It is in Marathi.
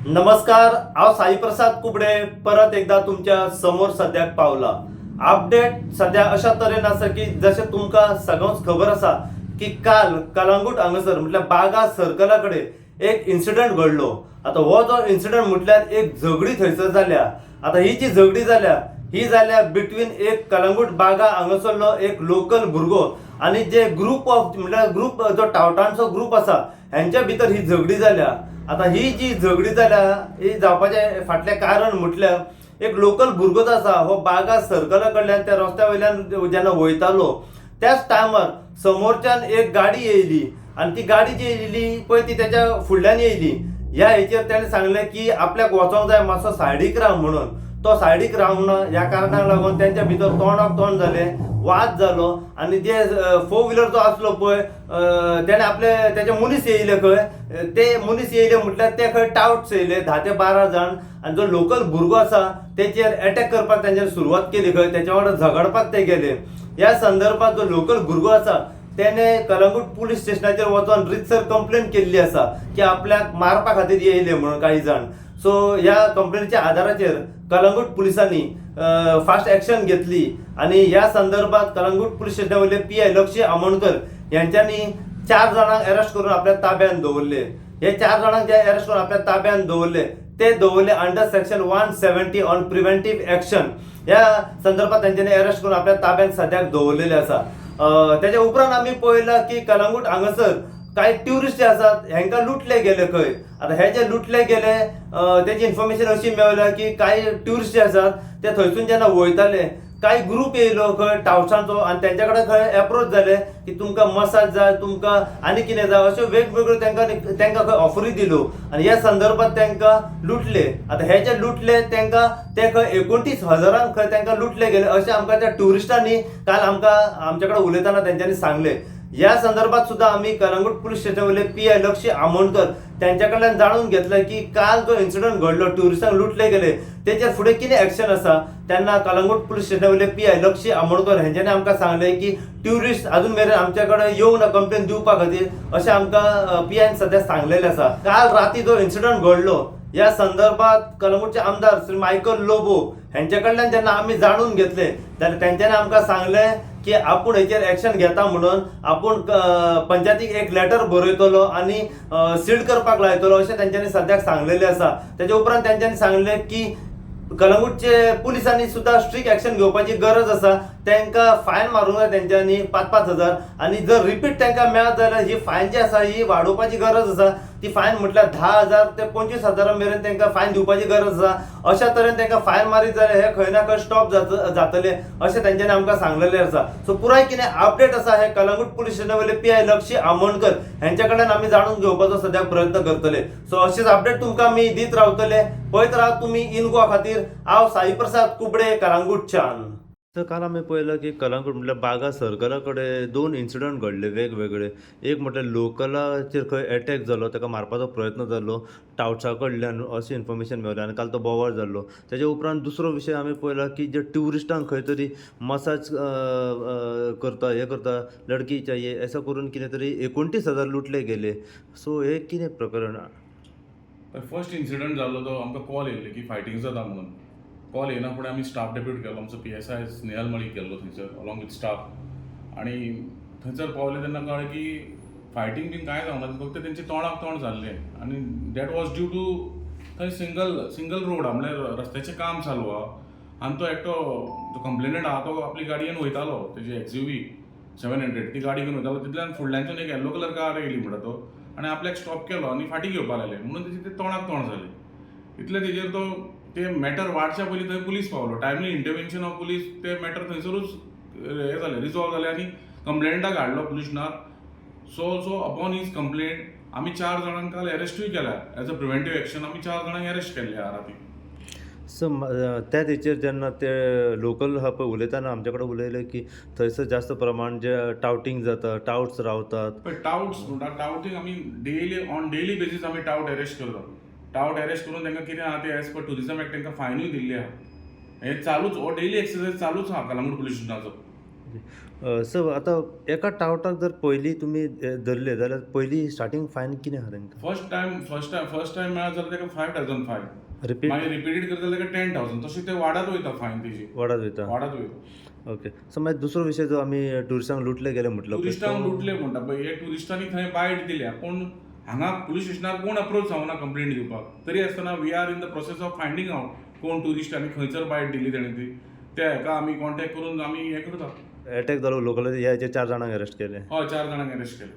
नमस्कार, हांव साई प्रसाद कुबडे परत एकदा तुमच्या समोर सद्याक पावला. अपडेट सध्या अशा तरेन आसा की जशें तुमकां सगळ्यांक खबर आसा की काल कलंगूट हांगासर म्हटल्यार बागा सर्कला कडेन एक इन्सिडंट घडलो. आता हो जो इन्सिडंट म्हटल्यार एक झगडी थंयसर जाल्या. आता ही जी झगडी जाल्या ही जाल्या बिटवीन एक कलंगूट बागा हांगासरलो एक लोकल भुरगो आणि जे ग्रुप ऑफ म्हटल्यार ग्रुप जो टावटांचो ग्रुप आसा हेंच्या भितर ही झगडी जाल्या. आता ही जी झगडी जाल्या ही जावपाचे फाटले कारण म्हटल्यार एक लोकल भुरगो जो आसा हो बागा सर्कला कडल्यान त्या रस्त्या वयल्यान जेन्ना वयतालो त्याच टायमार समोरच्यान एक गाडी येयली आणि ती गाडी जी येयली पळय ती त्याच्या फुडल्यान येयली. ह्या हेचेर ताणें सांगलें की आपल्याक वचोंक जाय मातसो सायडीक राव म्हणून. तो सायडीक रावंक ना ह्या कारणाक लागून त्यांच्या भितर तोंडाक तोंड जालें, वाद जालो आणि जे फोर व्हिलर जो आसलो पळय त्याने आपले त्याचे मनीस येयले खंय ते मनीस येयले म्हटल्यार ते खंय टावट्स येयले 10 ते 12 जाण आणि जो लोकल भुरगो आसा तेचेर अटॅक करपाक तेंच्यानी सुरवात केली खंय त्याच्या वांगडा झगडपाक ते गेले. ह्या संदर्भात जो लोकल भुरगो आसा त्याने कलंगूट पुलीस स्टेशनाचेर वचून रितसर कंप्लेंट केल्ली आसा की आपल्याक मारपा खातीर येयले म्हणून काही जाण. सो ह्या कंप्लेंटीच्या आधाराचेर कलंगूट पुलिसांनी फास्ट ॲक्शन घेतली आणि ह्या संदर्भात कलंगूट पुलीस स्टेशना वयले PI लक्ष्य आमोणकर यांच्यांनी 4 जाणांक अरेस्ट करून आपल्या ताब्यात दवरले. हे 4 जाणांक जे अरेस्ट करून आपल्या ताब्यात दवरले ते दवरले under section 170 on preventive action. ह्या संदर्भात त्यांच्यानी अरेस्ट करून आपल्या ताब्यात सद्याक दवरलेले आसा. त्याच्या उपरांत आम्ही पळयला की कलंगूट हांगासर काही ट्युरिस्ट जे असतात हेंका लुटले गेले खंय. आता हे जे लुटले गेले त्याची इन्फॉर्मेशन अशी मेळ्ळ्या की काही ट्युरिस्ट जे असतात ते थंयसून जेन्ना वयताले काही ग्रुप येयलो खंय टावसांचो आणि त्यांच्या कडेन खंय अप्रोच जाले की तुमकां मसाज जाय तुमकां आनी कितें जाय अश्यो वेगवेगळ्यो तांकां खंय ऑफरी दिल्यो आणि ह्या संदर्भात तांकां लुटले. आता हे जे लुटले तांकां ते खंय 29,000 खंय तांकां लुटले गेले अशें आमकां त्या ट्युरिस्टांनी काल आमकां आमच्या कडेन उलयतना तेंच्यांनी सांगले. या संदर्भात सुद्धा आम्ही कलंगूट पोलीस स्टेशनवरले PI लक्ष्य आमोणकर त्यांच्या कडल्यान जाणून घेतलं की काल जो इन्सिडंट घडलो ट्युरिस्टांक लुटले गेले त्याचेर फुडें कितें ॲक्शन आसा. त्यांना कलंगूट पोलीस स्टेशनवरले PI लक्ष्य आमोणकर हेंच्यांनी आमकां सांगलें की ट्युरिस्ट अजून मेरेन आमच्या कडेन येवंक ना कंप्लेन दिवपा खातीर अशें आमकां PIन सध्या सांगलेलें आसा. काल राती जो इन्सिडंट घडलो या संदर्भात कलंगूटचे आमदार श्री मायकल लोबो हेंच्या कडल्यान जेन्ना आमी जाणून घेतले जाल्यार तेंच्यांनी आमकां सांगलें की आपूण हेचेर ॲक्शन घेता म्हणून आपूण पंचायतीक एक लेटर बरयतलो आणि सीड करपाक लायतलो अशें तेंच्यांनी सद्याक सांगलेलें आसा. तेच्या उपरांत तेंच्यांनी सांगलें की कलंगूटचे पुलिसांनी सुद्धा स्ट्रिक्ट ॲक्शन घेवपाची गरज आसा. तांकां फायन मारूंक जाय तेंच्यांनी 5,000 आणि जर रिपीट तांकां मेळत जाल्यार ही फायन जी आसा ही वाडोवपाची गरज आसा. ती फायन म्हटल्यार 10,000 ते 25,000 मेरेन तांकां फायन दिवपाची गरज आसा. अशा तरेन तांकां फायन मारीत जाल्यार हे खंय ना खंय स्टॉप जातले अशें तेंच्यांनी आमकां सांगलेलें आसा. सो पुराय कितें अपडेट आसा हे कलंगूट पुलीस स्टेशनावयले PI लक्ष्य आमोणकर हेंच्या कडल्यान आमी जाणून घेवपाचो सद्याक प्रयत्न करतले. सो अशेंच अपडेट तुमकां आमी दीत रावतले. पळयत राव तुमी इन गोवा खातीर. हांव साई प्रसाद कुबडे कलंगूटच्यान. तर काल आम्ही पळयलं की कलंगूट म्हटल्यार बागा सर्कला कडेन 2 इन्सिडंट घडले वेगवेगळे. एक म्हटल्यार लोकलाचेर खंय अटॅक जालो ताका मारपाचो प्रयत्न जालो टावट्सा कडल्यान अशी इन्फॉर्मेशन मेळ्ळी आनी काल तो बोवाळ जाल्लो. तेच्या उपरांत दुसरो विशय आमी पळयला की जे ट्युरिस्टांक खंय तरी मसाज करता हे करता लडकी चाहिए असं करून कितें तरी 29,000 लुटले गेले. सो हे कितें प्रकरण. फर्स्ट इन्सिडंट जाल्लो तो आमकां कॉल येयल्ले की फायटींग जाता म्हणून. कॉल येना फुडें आमी स्टाफ डेप्यूट केलो आमचो PSI स्नेहल मळी केल्लो थंयसर अलॉंग विथ स्टाफ आणि थंयसर पावले तेन्ना कळ्ळें की फायटींग बीन कांय जावना फक्त तेंचे तोंडाक तोंड जाल्लें आणि दॅट वॉज ड्यू टू थंय सिंगल रोड म्हणल्यार रस्त्याचें काम चालू आहा आनी तो एकटो जो कंप्लेनंट आहा तो आपली गाडयेन वयतालो तेजी XUV 700 ती गाडी घेवन वयतालो. तितल्यान फुडल्यानच्यान एक येल्लो कलर कार येयली म्हणटा तो आनी आपल्याक स्टॉप केलो आनी फाटीं घेवपाक लागले म्हणून तेजे ते तोंडाक तोंड जालें. इतले तेजेर तो ते मॅटर वाडच्या पयलीं थंय पुलीस पावलो. टायमली इंटरव्हेन्शन ऑफ पुलीस ते मॅटर थंयसरूच हे जालें रिजॉल्व जालें आनी कंप्लेंटाक हाडलो पुलिशनार. सो अपॉन हीज कंप्लेंट आमी 4 जाणांक काल अरेस्टूय केल्या एज अ प्रिव्हेंटिव्ह ॲक्शन. आमी 4 जाणांक अरेस्ट केल्ले आहा राती. त्या तेचेर जेन्ना ते लोकल आहा पळय उलयताना आमचे कडेन उलयले की थंयसर जास्त प्रमाण जे टावटिंग जाता टाउट्स रावतात. पण टाउट्स म्हणटा टाउटिंग आमी डेली बेसीस आमी टाउट अरेस्ट करता. टाउट अरेस्ट करून तांकां कितें आहा ते एज पर टुरिझम एक्ट तांकां फायनूय दिल्ली आहा. हें चालूच हो डेली एक्सरसाइज चालूच आहा कलंगूट पुलीस स्टेशनाचो. सो आतां एका टावटाक जर पयलीं तुमी धरले जाल्यार पयलीं स्टार्टींग फायन कितें आहा तांकां? फर्स्ट टायम मेळ्ळा जाल्यार ताका 5,000 फायन. रिपीट मागीर रिपीटेड करता जाल्यार 10,000. तशें ते वाडत वयता फायन तेजी. वाडत वयता. वाडत वयता. ओके. सो मागीर दुसरो विशय जो आमी ट्युरिस्टांक लुटले गेले म्हटलो पळय ट्युरिस्टांक तो- लुटले म्हणटा पळय हे ट्युरिस्टांनी थंय बायट दिल्या पूण हांगा पुलीस स्टेशनार कोण अप्रोच जावना कंप्लेंट दिवपाक. तरी आसतना we are in the process of finding out कोण ट्युरिस्टांनी खंयसर बायट दिली तेणें ती. त्या हेका आमी कॉन्टॅक्ट करून आमी हें करता. अटॅक जालो लोकल ह्या 4 जाणांक अरेस्ट केले. हय 4 जाणांक अरेस्ट केले.